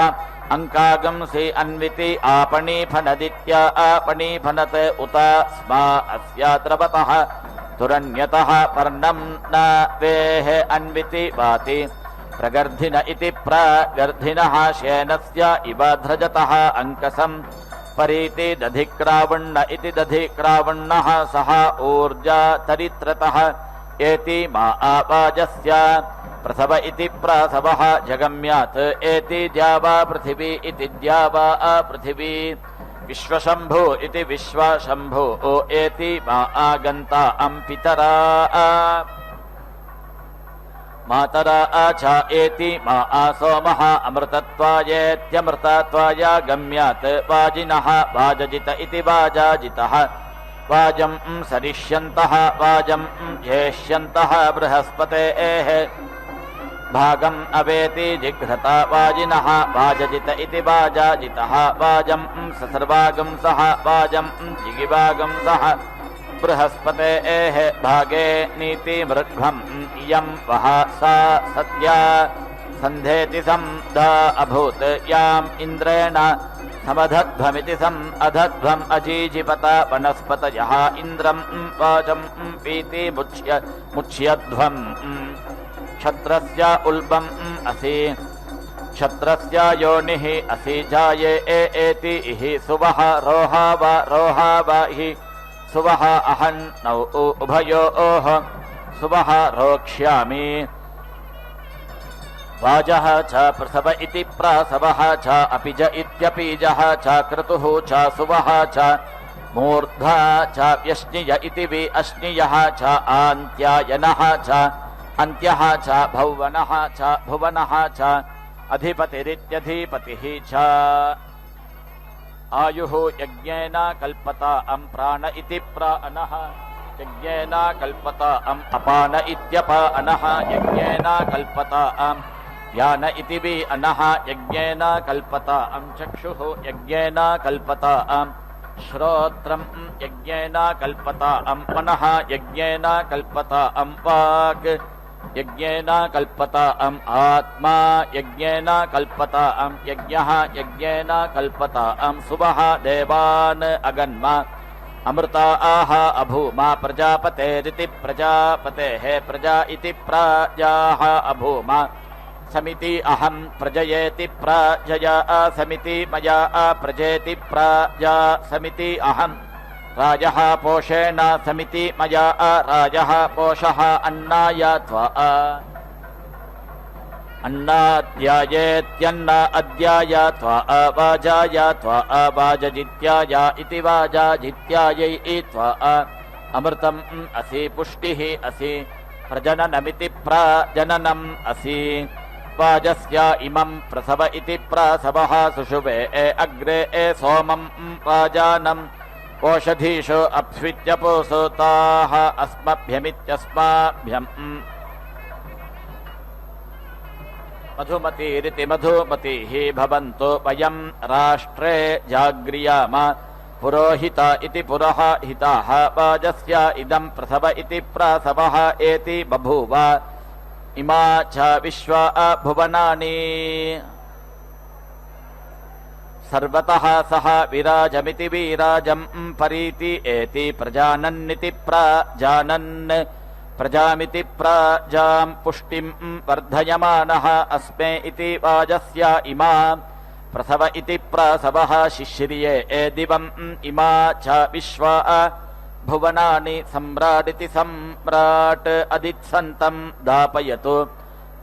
C: अंकागंसि अन्विति आपणीफनदित्या आपणीफनत उत स्मा अस्याद्रवतः तुरन्यतः पर्णं न वेः अन्विति वाति प्रगर्धिन इति प्रगर्धिनः शेनस्य इव ध्रजतः अंकसं परीति दधिक्रावण्ण इति दधिक्रावण्णः सह ऊर्जा तरित्रतः एति मा आवाजस्य प्रसव इति प्रसवः जगम्यात् एति द्यावा पृथिवी इति द्यावा पृथिवी विश्वशम्भो इति विश्वशम्भो एति मा आगन्ता पितरा मातरा च एति मा सोमः अमृतत्वायेत्यमृतत्वाय गम्यात् वाजिनः वाजजित इति वाजाजितः वाजं सरिष्यन्तः वाजं जेष्यन्तः बृहस्पतेः भागम् अवेति जिघ्रता वाजिनः वाजजित इति वाजाजितः वाजं ससर्वागं सह वाजं जिगिवागं सह बृहस्पतेः भागे नीति मृग्भम् इयं वः सा सद्या सन्धेति सम् अभूत् याम् इन्द्रेण समधध्वमिति सम् अधध्वम् अजीजिपत वनस्पतयः इन्द्रं वाचं पीति मुच्यध्वम् क्षत्रस्य उल्बम् असि क्षत्रस्य योनिः असि जाये एति इहि सुवः रोहा वा हि सुवः अहन्नौ उभयोः सुवः रोक्ष्यामि वाजः च प्रसव इति प्रासवः च अपिज इत्यपीजः च क्रतुः च सुवः च मूर्धा च व्यश्निय इति वि अश्नियः च आन्त्यायनः च अन्त्यः च भुवनः च अधिपतिरित्यधिपतिः च आयुः यज्ञेन कल्पता प्राण इति प्राणः यज्ञेन कल्पता अपान इत्यपानः यज्ञेन कल्पता व्यान इति वि अनः यज्ञेन कल्पता चक्षुः यज्ञेन कल्पता श्रोत्रं यज्ञेन कल्पता मनः यज्ञेन कल्पता वाक् यज्ञेन कल्पता आत्मा यज्ञेन कल्पता यज्ञः यज्ञेन कल्पता सुवः देवान् अगन्म अमृता आह अभूमा प्रजापतेरिति प्रजापतेः प्रजा इति प्रजाः अभूमा समिति अहं प्रजयेति प्रजया समिति मया प्रजेति प्रजा समिति अहं राजः पोषेण समिति मया राजः पोषः अन्नाय त्वा अन्नाद्यायेत्यन्न अद्याय त्वा वाजाय त्वा वाजजित्याय इति वाजाजित्यायै त्वा अमृतम् असि पुष्टिः असि प्रजननमिति प्रजननम् असि वाजस्य इमं प्रसव इति प्रासवः सुषुवे अग्रे सोमं राजानम् ओषधीषु अप्स्वित्यपोसुताः अस्मभ्यमित्यस्माभ्यम् मधुमतीरिति मधुमतीः भवन्तु वयं राष्ट्रे जाग्रियाम पुरोहिता इति पुरोहिताः वाजस्य इदं प्रसव इति प्रासवः एति बभूव इमा च विश्वा भुवनानि सर्वतः सह विराजमिति वीराजं परीति एति प्रजानन्निति प्राजानन् प्रजामिति प्राजां पुष्टिं वर्धयमानः अस्मे इति वाजस्य इमा प्रसव इति प्रासवः शिशिर्ये दिवम् इमा च विश्वा भुवनानि सम्राडिति सम्राट् अदित्सन्तं दापयतु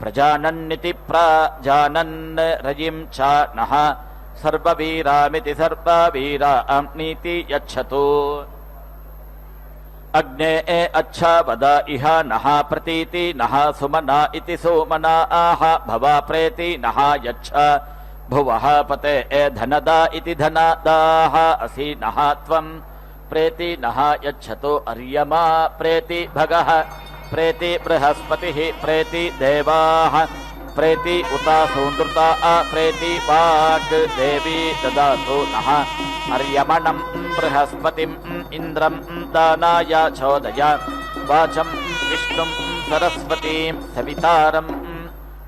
C: प्रजानन्निति प्राजानन् रयिं च नः सर्ववीरामिति सर्ववीराम्नीति यच्छतु अग्ने अच्छा वद इह नः प्रतीति नः सुमना इति सुमना आह भवा प्रेति नः यच्छ भुवः पते धनदा इति धनदाः असि नः त्वं प्रेति नः यच्छतु अर्यमा प्रेति भगः प्रेति बृहस्पतिः प्रेति देवाः प्रेति उता सूनृता प्रेति वाक् देवी ददातु नः अर्यमणं बृहस्पतिम् इन्द्रं दानाय चोदय वाचं विष्णुं सरस्वतीं सवितारं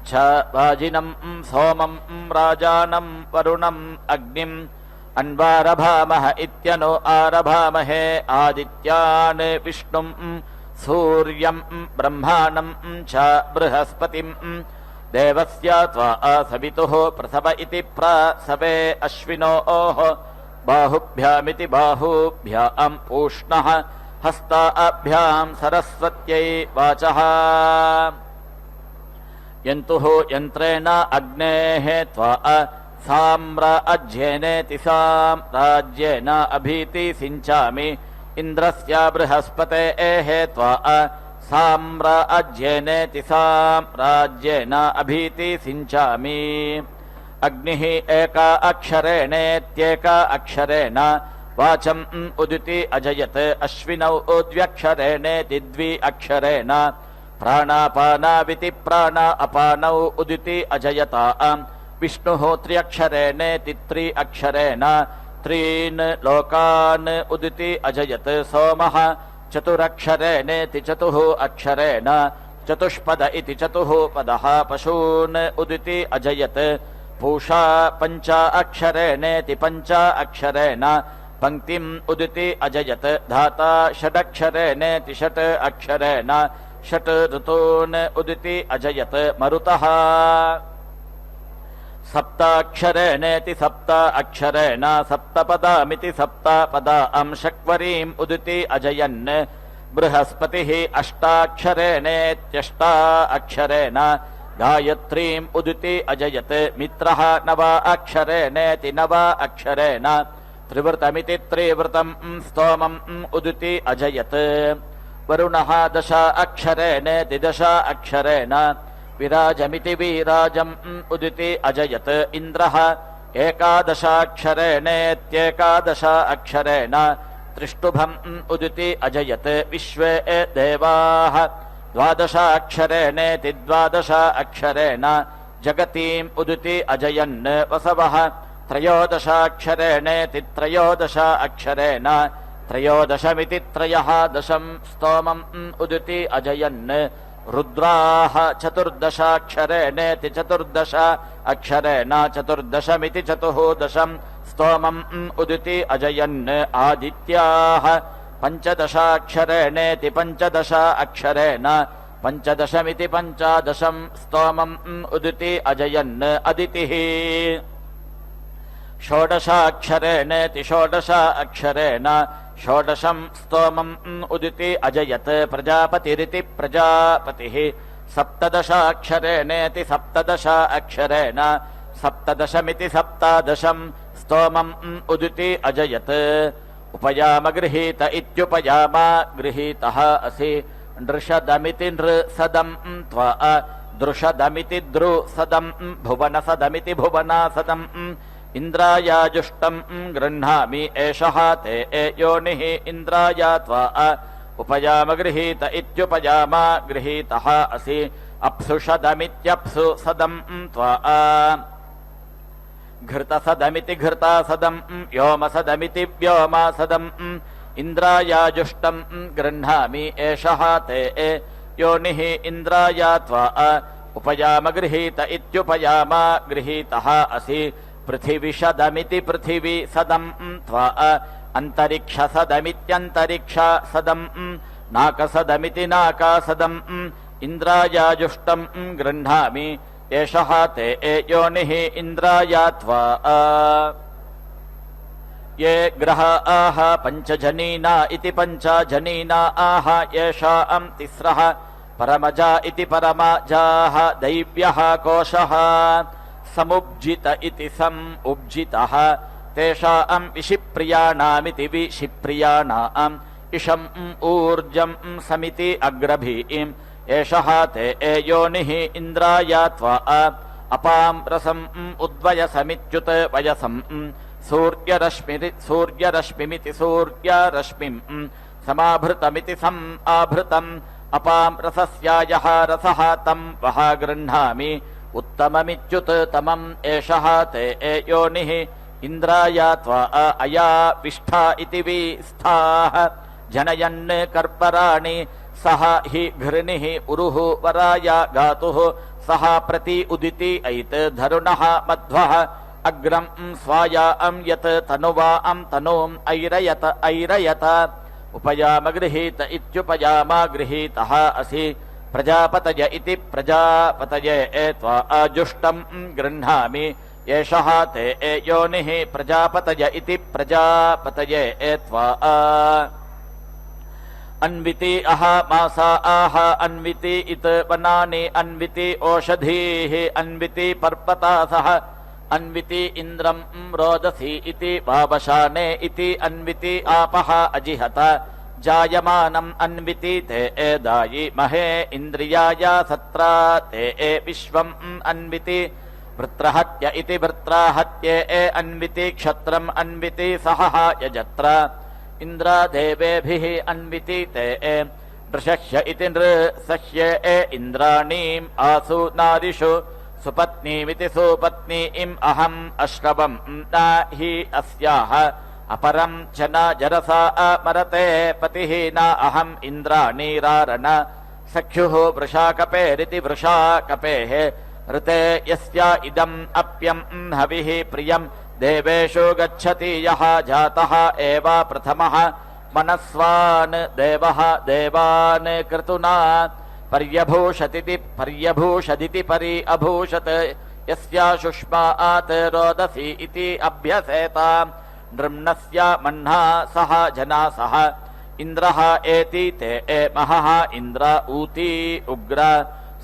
C: च वाजिनं सोमं राजानं वरुणम् अग्निम् अन्वारभामः इत्यनो आरभामहे आदित्यान् विष्णुं सूर्यं ब्रह्माणं च बृहस्पतिं देवस्य त्वा सवितुः प्रसव इति प्रासवे अश्विनोः बाहुभ्यामिति बाहुभ्यां पूष्णः हस्ताभ्यां सरस्वत्यै वाचः यन्तुः यन्त्रेण अग्नेः त्वा साम्राज्येनेति साम्राज्येन अभीति सिञ्चामि इन्द्रस्य बृहस्पतेः त्वा साम्राज्येनेति साम्राज्येन अभीति सिञ्चामि अग्निः एका अक्षरेणेत्येका अक्षरेण वाचम् उदिति अजयत् अश्विनौ द्व्यक्षरेणेति द्वि अक्षरेण प्राणापानाविति प्राण अपानौ उदिति अजयता विष्णुः त्र्यक्षरेणेति त्रि अक्षरेण त्रीन् लोकान् उदिति अजयत् सोमः चतुरक्षरेणेति चतुः अक्षरेण चतुष्पद इति चतुः पदः पशून् उदिति अजयत् पूषा पञ्च अक्षरेणेति पञ्च अक्षरेण पङ्क्तिम् उदिति अजयत् धाता षडक्षरेणेति षट् अक्षरेण षट् ऋतून् उदिति अजयत् मरुतः सप्ताक्षरेणेति सप्त अक्षरेण सप्तपदामिति सप्तपदां शक्वरीम् उदिति अजयन् बृहस्पतिः अष्टाक्षरेणेत्यष्टा अक्षरेण गायत्रीम् उदिति अजयत् मित्रः नव अक्षरेणेति नव अक्षरेण त्रिवृतमिति त्रिवृतं स्तोमम् उदिति अजयत् वरुणः दश अक्षरेणेति दश अक्षरेण विराजमिति वीराजम् उदिति अजयत् इन्द्रः एकादशाक्षरेणेत्येकादश अक्षरेण त्रिष्टुभम् उदिति अजयत् विश्वे देवाः द्वादशाक्षरेणेति द्वादश अक्षरेण जगतीम् उदिति अजयन् वसवः त्रयोदशाक्षरेणेति त्रयोदश अक्षरेण त्रयोदशमिति त्रयः दशं स्तोमम् उदिति अजयन् रुद्राः चतुर्दशाक्षरेणेति चतुर्दश अक्षरेण चतुर्दशमिति चतुर्दशं स्तोमम् उदिति अजयन् आदित्याः पञ्चदशाक्षरेणेति पञ्चदश अक्षरेण पञ्चदशमिति पञ्चदशं स्तोमम् उदिति अजयन् अदितिः षोडशाक्षरेणेति षोडश अक्षरेण षोडशं स्तोमम् उदिति अजयत् प्रजापतिरिति प्रजापतिः सप्तदशाक्षरेणेति सप्तदश अक्षरेण सप्तदशमिति सप्तदशं स्तोमम् उदिति अजयत् उपयाम गृहीत इत्युपयाम गृहीतः असि नृषदमिति नृसदं त्वा दृषदमिति द्रुसदं भुवनसदमिति भुवनासदम् इन्द्रायाजुष्टं गृह्णामि एषः ते योनिः इन्द्राय त्वा उपयाम गृहीत इत्युपयाम गृहीतः असि अप्सुषदमित्यप्सु सदं त्वा घृतसदमिति घृतासदं व्योमसदमिति व्योमासदम् इन्द्रायाजुष्टं गृह्णामि एषः ते योनिः इन्द्राय त्वा उपयाम गृहीत इत्युपयाम गृहीतः असि पृथिविषदमिति पृथिवी सदं त्वा अन्तरिक्षसदमित्यन्तरिक्षसदं नाकसदमिति नाकासदम् इन्द्रायाजुष्टं गृह्णामि एषः ते योनिः इन्द्राय त्वा ये ग्रहाः पञ्चजनीना इति पञ्चजनीना आह येषां तिस्रः परमजा इति परमजाः दैव्यः कोशः समुब्जित इति समुब्जितः तेषां विशिप्रियाणामिति विशिप्रियाणाम् इषम् ऊर्जं समिति अग्रभीम् एषः ते योनिः इन्द्राय त्वा अपां रसम् उद्वयसमित्युत वयसम् सूर्यरश्मिमिति सूर्यरश्मिम् समाभृतमिति समाभृतम् अपां रसस्यायः रसः तं वः गृह्णामि उत्तममित्युत तमम् एषः ते योनिः इन्द्राय त्वा अया विष्ठा इति विस्थाः जनयन् कर्पराणि सह हि घृणिः उरुः वराय गातुः सह प्रति उदिति ऐत धरुणः मध्वः अग्रं स्वायां यत् तनुवां तनूम् ऐरयत ऐरयत उपयाम गृहीत इत्युपयाम गृहीतः असि प्रजापतय इति प्रजापतये त्वा अजुष्टं गृह्णामि एषः ते योनिः प्रजापतय इति प्रजापतये त्वा अन्विति अह मासा आह अन्विति इत वनानि अन्विति ओषधीः अन्विति पर्पतासः अन्विति इन्द्रं रोदसी इति वावशाने इति अन्विति आपः अजिहत जायमानम् अन्विति ते दायि महे इन्द्रियाय सत्रा ते विश्वम् अन्विति वृत्रहत्य इति वृत्राहत्ये अन्विति क्षत्रम् अन्विति सहः यजत्र इन्द्रादेवेभिः अन्विति ते नृशह्य इति नृसह्य इन्द्राणीम् आसु नारिषु सुपत्नीमिति सुपत्नीम् अहम् अश्रवम् न हि अस्याः अपरं च न जरसा मरते पतिः न अहम् इन्द्राणीरारण सख्युः वृषाकपेरिति वृषाकपेः ऋते यस्या इदम् अप्यम् हविः प्रियम् देवेषु गच्छति यः जातः एव प्रथमः मनस्वान् देवः देवान् क्रतुना पर्यभूषदिति परि अभूषत् यस्या शुष्मात् रोदसी इति अभ्यसेता नृम्णस्य मह्ना सह जना सह इन्द्रः एति ते महः इन्द्र ऊती उग्र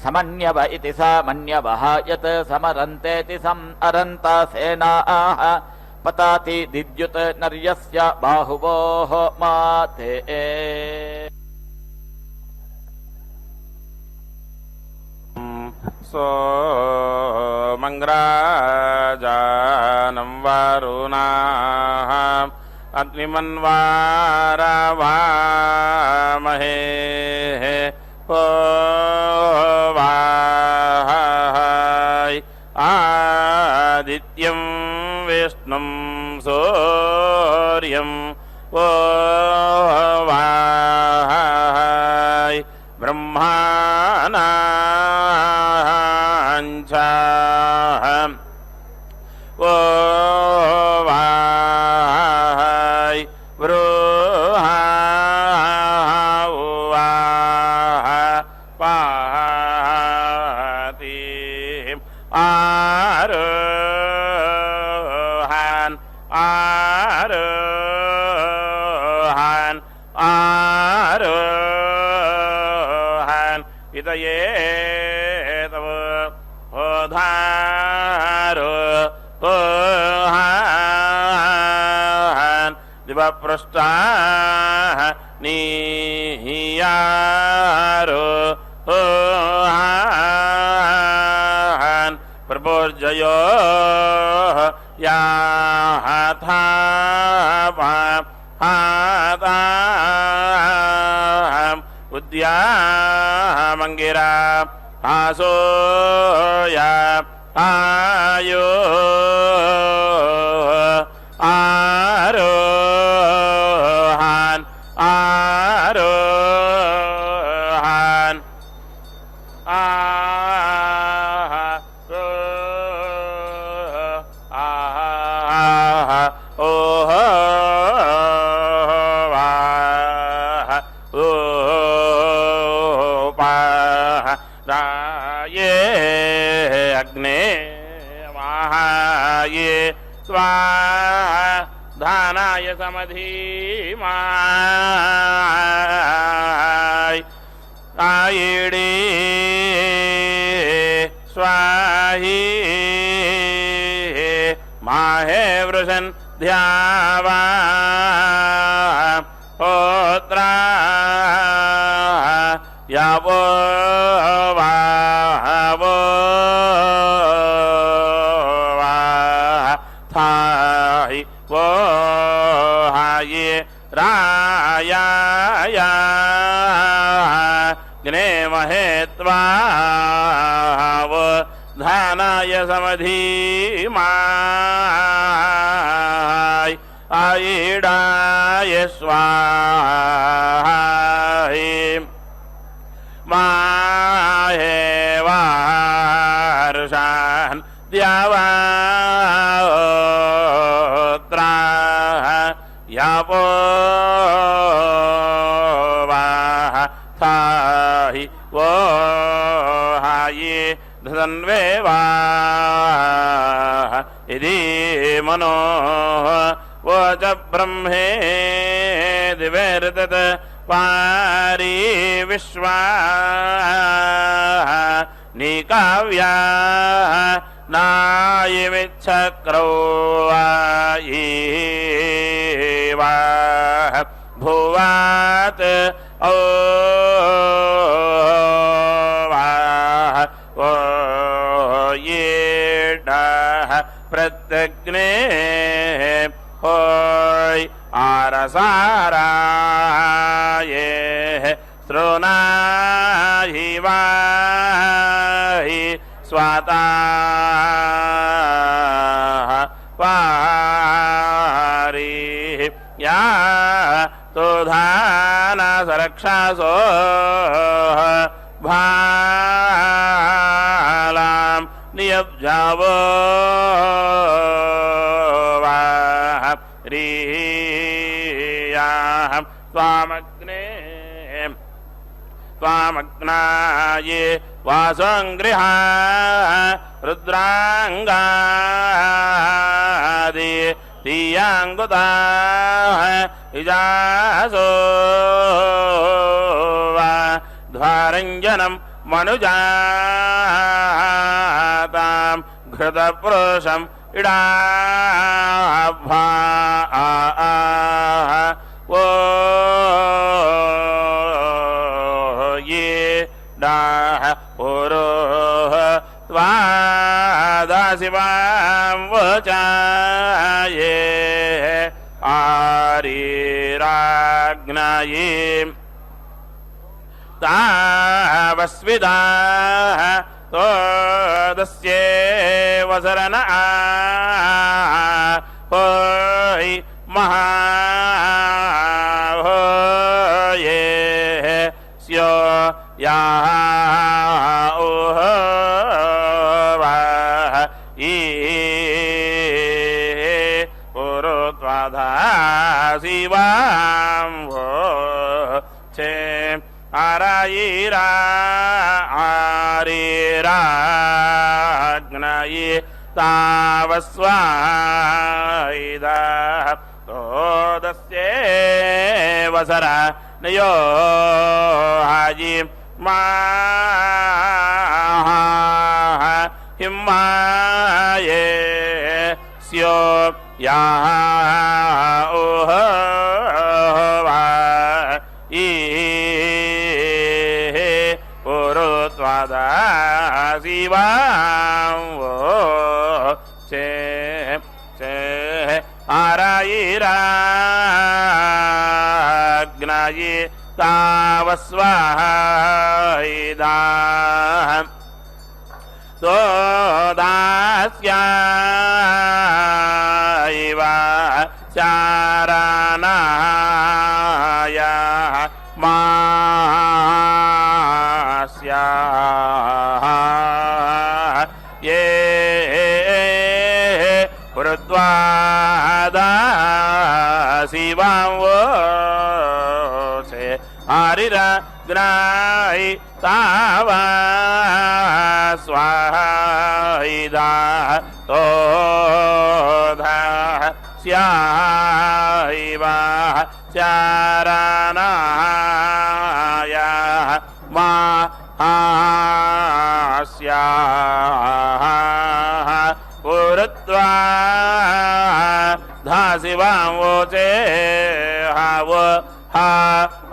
C: समन्यव इति समन्यवः यत् समरन्तेति समरन्ता सेनाः पताति दिद्युत् नर्यस्य बाहुवोः माते
D: सोमङ्ग्राजानं वरुणाः अग्निमन्वारवामहे वाहाय आदित्यं विष्णुं सूर्यं वाहाय ब्रह्माणाञ्च वाहाय वृहावाह पाति आरोहन् आरोहन् आरोहन् इदये तव होधारो ओहान् दिवपृष्टाः निहियारो ओहान् सर्पोर्जयो याथापाहाताम् उद्यामङ्गिरा आसोया आयो आरोहान् आरोहान् अग्ने महाये स्वाहा धानाय समधीमाय आयिडे स्वाही माहे वृषन् ध्यावा होत्रा यावो वावो थाहि वो हाये रायाया ग्ने महेत्वा वो धानाय समधीमाय आयिडाय स्वाहा माहे वारुषान् द्यावात्रा यापो वाह थाहि वो हाये धन्वे वाह इति मनो वो च ब्रह्मे दिवेर्दत् पारी विश्वा निकाव्या नायमिच्छक्रौ वा भुवात् ओ येडः प्रत्यग्ने होय आरसाराये श्रोणाहि वाहि स्वाता पारि या तो धाना सरक्षासो भालां नियब्जावो स्वामग्ने स्वामग्नाये वासंगृहा रुद्रांगादि तीयांगुता इजासो ध्वारंजनम मनुजातां घृतपुरुषं इडाभा वो ये डाह पुरोह त्वादाशिवां वचाये आरीराग्नाये तावस्विदाः तोदस्ये वसरन होय महाहोये स्यो याः ओह पुरुत्वाधाशिवां वो छे आरायिरा आरिराग्नये तावस्वाइदा तोदस्ये वसर नयो हाजि माः हिम्माये स्यो याः ओह पुरुत्वादाशिवां वो आरायिराग्नायि तावस्वाहिदा तो दास्यायिव चारणाय मास्या ये पुरुद्वादासिवांवोसे हरिरग्नायि तावा स्वाहिदा तोधास्यायिव चारणाय मास्या पुरुत्वा धासिवांवोचे हाव हा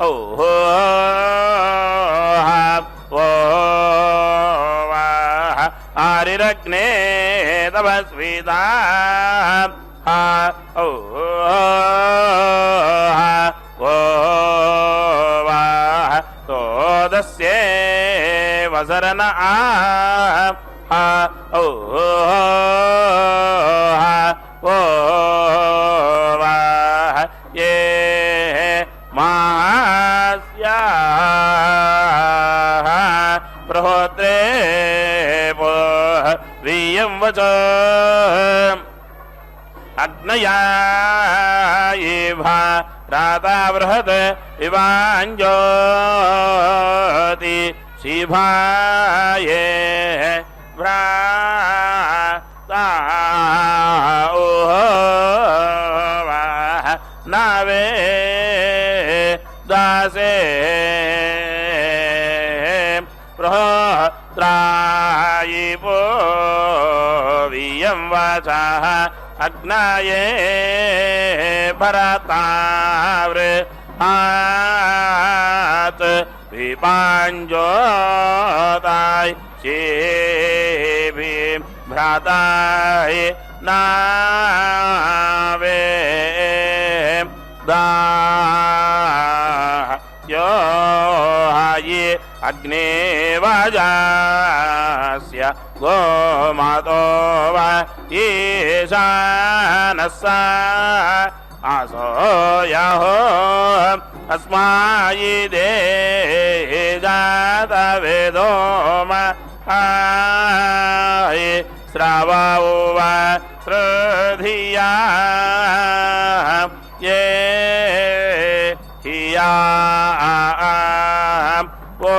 D: ओ हा वो हरिरग्ने तपस्विता हा ओ हा वो तोदस्ये वसरन आ हा ओ हा वो ये मास्या प्रहोत्रे प्रियं वच अग्नयायिभा राता बृहत् विवाञ्जोति शिभाये भ्राता नावे दासे प्रहोत्रायिपो वियं वाचः अग्नाये भरतावृहात् विपाञ्जोताय शेभि भ्राताय नावे यो हाये अग्ने वाजास्य गोमातो वा ईशानस्सा आसो याहो अस्मायि दे जातवेदो आये श्रावो वा श्रधिया ये हिया वो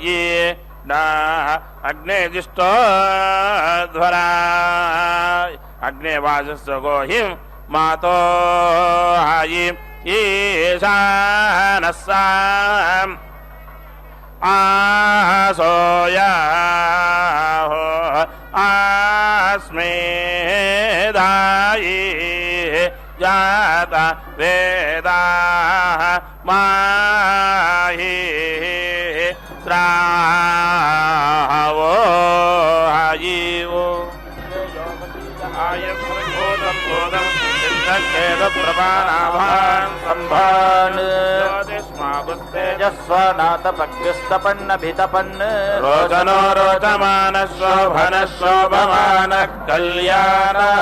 D: ये ना अग्ने जिष्टो ध्वरा अग्ने वाजस्य गोहिं मातो हायि ईशानस्सा आसोया अस्मे दायि जाता वेदा माहि श्रावो हायिवो आयप्रबोधं बोधं चित्तखेदप्रभानाभान् सम्भान्
C: ज्योतिष्मागुस्तेजस्वनातपग्रस्तपन्नभितपन्
D: रोचनो रोचमानः शोभनः शोभमानः कल्याणः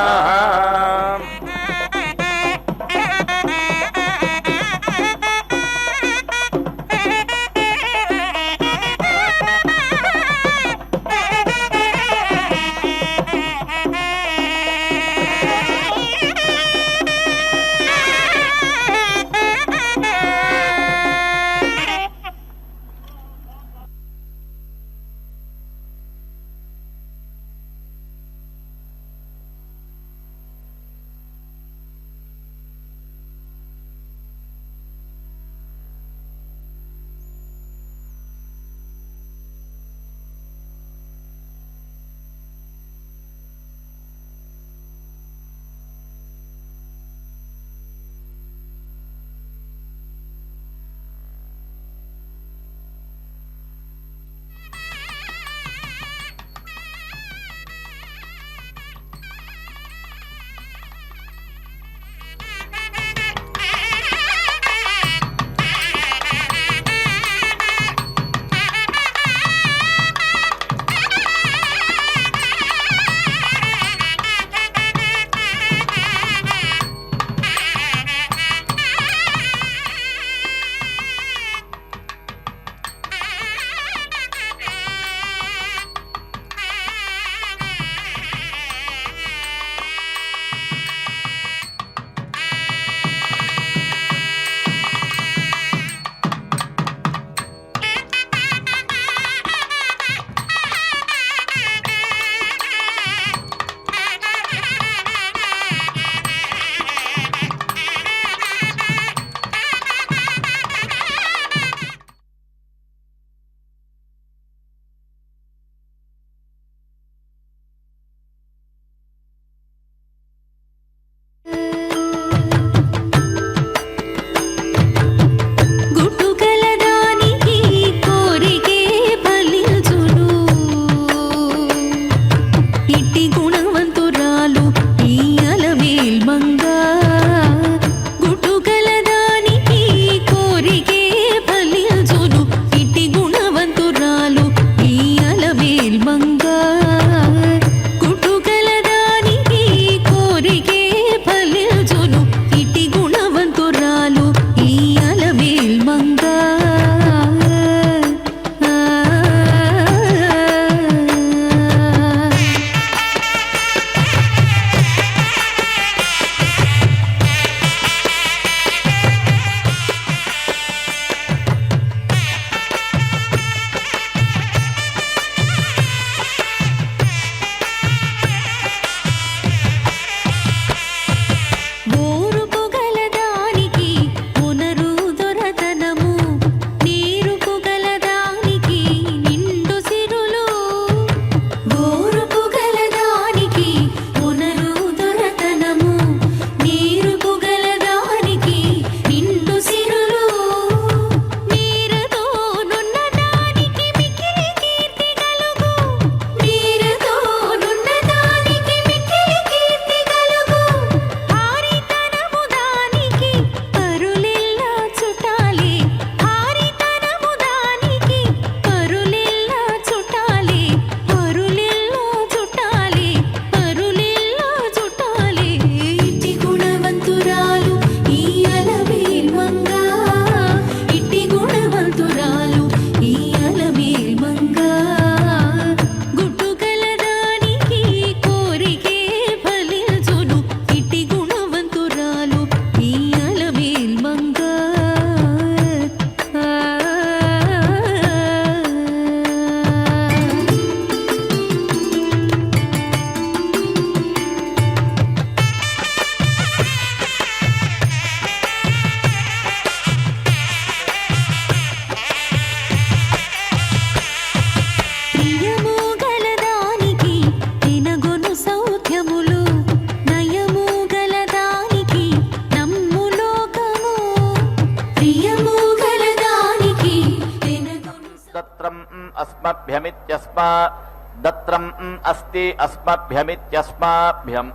C: दत्रम् अस्ति अस्मभ्यमित्यस्माभ्यम्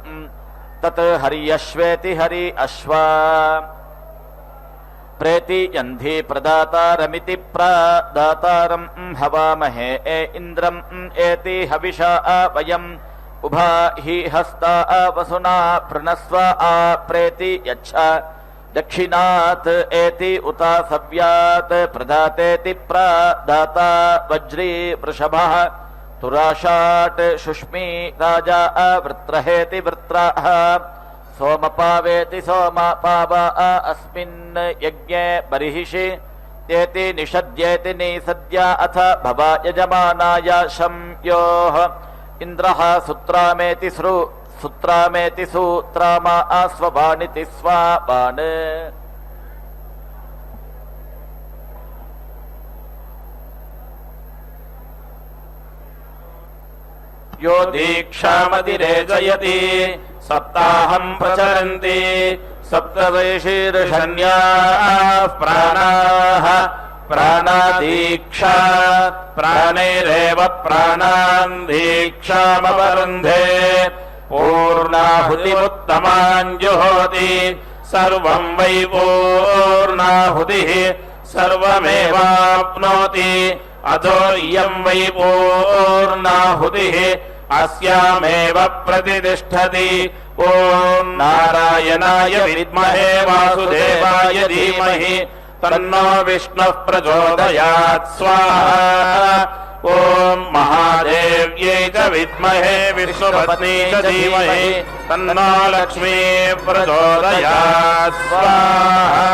C: तत् हर्यश्वेति हरि अश्वा प्रेति यन्धि प्रदातारमिति प्रदातारम् हवामहे इन्द्रम् एति हविषा वयम् उभा हि हस्ता वसुना पृणस्व प्रेति यच्छ दक्षिणात् एति उता सव्यात् प्रदातेति प्रदाता वज्री वृषभः तुराशाट् शुष्मी राजा वृत्रहेति वृत्रः सोमपावेति सोमपाव अस्मिन् यज्ञे बर्हिषि एति निषद्येति निसद्य अथ भव यजमानाय शम्योः इन्द्रः सुत्रामेति सुत्रामेति सूत्रामा स्वबाणिति स्वाबान्
D: यो दीक्षामतिरेजयति सप्ताहम् प्रचरन्ति सप्तदेशीर्षण्याः प्राणाः प्राणादीक्षा प्राणैरेव प्राणान् दीक्षामवरुन्धे पूर्णाहुतिमुत्तमान् जुहोति सर्वम् वै पूर्णाहुतिः सर्वमेवाप्नोति अथो इयम् वै पूर्णाहुतिः अस्यामेव प्रतिष्ठति ॐ नारायणाय विद्महे वासुदेवाय धीमहि तन्नो विष्णुः प्रचोदयात् स्वाहा ॐ महादेव्यै च विद्महे विष्णुपत्नी च धीमहि तन्नो लक्ष्मी प्रचोदयात् स्वाहा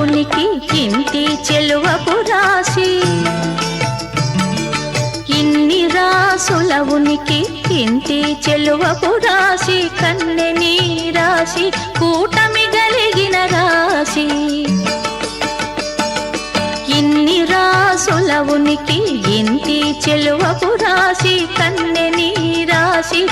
E: ఉనికి ఇంటి చెలువపు రాశి ఇన్ని రాసుల ఉనికి ఇంటి చెలువపు రాశి కన్నెని రాశి కూటమి గలిగిన రాశి ఇన్ని రాసుల ఉనికి ఇంటి చెలువపు రాశి కన్నెని రాశి